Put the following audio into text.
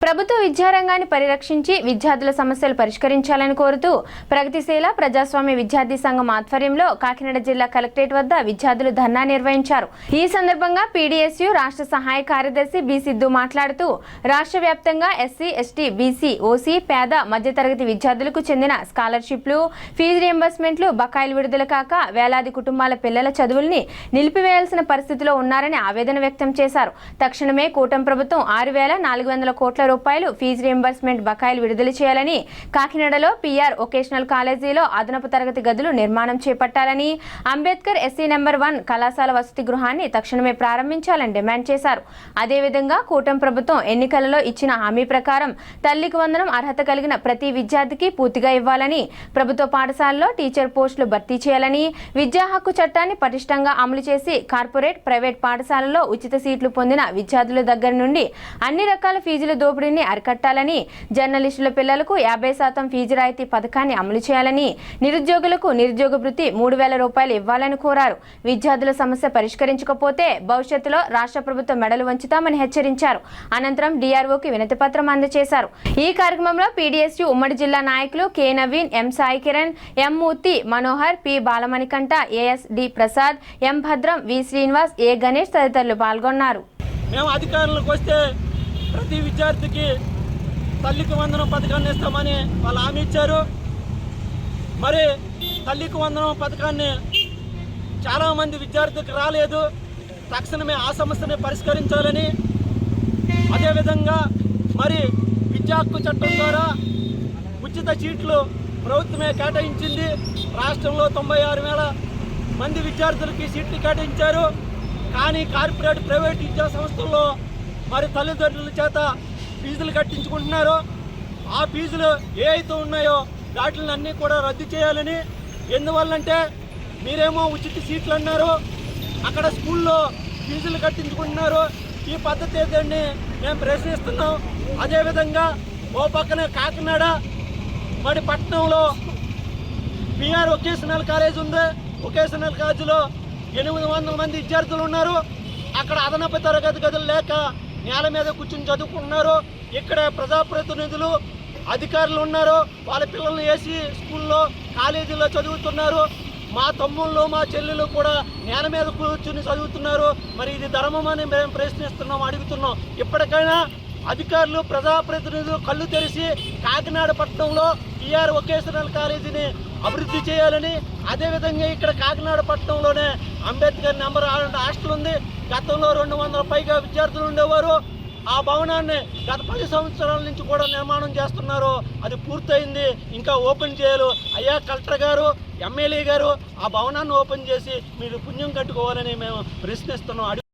ప్రభుత్వ విద్యారంగాన్ని పరిరక్షించి విద్యార్థుల సమస్యలు పరిష్కరించాలని కోరుతూ ప్రగతిశీల ప్రజాస్వామ్య విద్యార్థి సంఘం ఆధ్వర్యంలో కాకినాడ జిల్లా కలెక్టరేట్ వద్ద విద్యార్థులు ధర్నా నిర్వహించారు। ఈ సందర్భంగా పీడీఎస్యు రాష్ట్ర సహాయ కార్యదర్శి బి సిద్ధు మాట్లాడుతూ రాష్ట్ర వ్యాప్తంగా ఎస్సీ, ఎస్టీ, బీసీ, ఓసీ, పేద, మధ్యతరగతి విద్యార్థులకు చెందిన స్కాలర్షిప్లు, ఫీజు రియంబర్స్మెంట్లు బకాయిలు విడుదల కాక వేలాది కుటుంబాల పిల్లల చదువుల్ని నిలిపివేయాల్సిన పరిస్థితిలో ఉన్నారని ఆవేదన వ్యక్తం చేశారు। తక్షణమే కూటమి ప్రభుత్వం 6,400 కోట్ల రూపాయలు ఫీజు రియంబర్స్మెంట్ బకాయిలు విడుదల చేయాలని, కాకినాడలో పిఆర్ వొకేషనల్ కాలేజీలో అదనపు తరగతి గదులు నిర్మాణం చేపట్టాలని, అంబేద్కర్ ఎస్సీ నెంబర్ 1 కళాశాల వసతి గృహాన్ని తక్షణమే ప్రారంభించాలని డిమాండ్ చేశారు। అదేవిధంగా కూటమి ప్రభుత్వం ఎన్నికలలో ఇచ్చిన హామీ ప్రకారం తల్లికి వందనం అర్హత కలిగిన ప్రతి విద్యార్థికి పూర్తిగా ఇవ్వాలని, ప్రభుత్వ పాఠశాలలో టీచర్ పోస్టులు భర్తీ చేయాలని, విద్యా హక్కు చట్టాన్ని పటిష్టంగా అమలు చేసి కార్పొరేట్, ప్రైవేట్ పాఠశాలల్లో ఉచిత సీట్లు పొందిన విద్యార్థుల దగ్గర నుండి అన్ని రకాల ఫీజుల దోపిడీని అరికట్టాలని, జర్నలిస్టుల పిల్లలకు 50% ఫీజు రాయితీ పథకాన్ని అమలు చేయాలని, నిరుద్యోగులకు నిరుద్యోగ భృతి 3,000 రూపాయలు ఇవ్వాలని కోరారు। విద్యార్థుల సమస్య పరిష్కరించకపోతే భవిష్యత్తులో రాష్ట్ర ప్రభుత్వం మెడలు వంచుతామని హెచ్చరించారు। అనంతరం డిఆర్ఓకి వినతి పత్రం అందజేశారు। ఈ కార్యక్రమంలో పీడీఎస్యు ఉమ్మడి జిల్లా నాయకులు K Naveen, M Sai Kiran, M Murthy, Manohar, P Balamanikanta, AS D Prasad, M Bhadram, V Srinivas, ఏ గణేష్ తదితరులు పాల్గొన్నారు। మేము అధికారులకు వస్తే ప్రతి విద్యార్థికి తల్లికి వందనం పథకాన్ని ఇస్తామని వాళ్ళు హామీ ఇచ్చారు। మరి తల్లికి వందనం పథకాన్ని చాలామంది విద్యార్థులకు రాలేదు। తక్షణమే ఆ సమస్యని పరిష్కరించాలని, అదేవిధంగా మరి విద్యా హక్కు చట్టం ద్వారా ఉచిత సీట్లు ప్రభుత్వమే కేటాయించింది। రాష్ట్రంలో 96,000 మంది విద్యార్థులకి సీట్లు కేటాయించారు। కానీ కార్పొరేట్, ప్రైవేట్ విద్యా సంస్థల్లో మరి తల్లిదండ్రుల చేత ఫీజులు కట్టించుకుంటున్నారు। ఆ ఫీజులు ఏ అయితే ఉన్నాయో వాటిని అన్నీ కూడా రద్దు చేయాలని, ఎందువల్లంటే మీరేమో ఉచిత సీట్లు అన్నారు, అక్కడ స్కూల్లో ఫీజులు కట్టించుకుంటున్నారు। ఈ పద్ధతి ఏదండి మేము ప్రశ్నిస్తున్నాం। అదేవిధంగా ఓ పక్కన కాకినాడ మరి పట్టణంలో పిఆర్ వొకేషనల్ కాలేజ్ ఉంది। వొకేషనల్ కాలేజీలో 800 మంది విద్యార్థులు ఉన్నారు। అక్కడ అదనపు తరగతి గదులు లేక నేల మీద కూర్చుని చదువుకుంటున్నారు। ఇక్కడ ప్రజాప్రతినిధులు, అధికారులు ఉన్నారు, వాళ్ళ పిల్లల్ని ఏసీ స్కూల్లో, కాలేజీలో చదువుతున్నారు। మా తమ్ముళ్ళు, మా చెల్లెలు కూడా నేల మీద కూర్చుని చదువుతున్నారు। మరి ఇది ధర్మం అని మేము ప్రశ్నిస్తున్నాం, అడుగుతున్నాం। ఇప్పటికైనా అధికారులు, ప్రజాప్రతినిధులు కళ్ళు తెరిచి కాకినాడ పట్టణంలో పిఆర్ వొకేషనల్ కాలేజీని అభివృద్ధి చేయాలని, అదేవిధంగా ఇక్కడ కాకినాడ పట్టణంలోనే అంబేద్కర్ నెంబర్ 1 హాస్టల్ ఉంది। గతంలో 200 పైగా విద్యార్థులు ఉండేవారు। ఆ భవనాన్ని గత 10 సంవత్సరాల నుంచి కూడా నిర్మాణం చేస్తున్నారు। అది పూర్తయింది, ఇంకా ఓపెన్ చేయాలి। అయ్యా కలెక్టర్ గారు, ఎమ్మెల్యే గారు ఆ భవనాన్ని ఓపెన్ చేసి మీరు పుణ్యం కట్టుకోవాలని మేము ప్రశ్నిస్తున్నాం।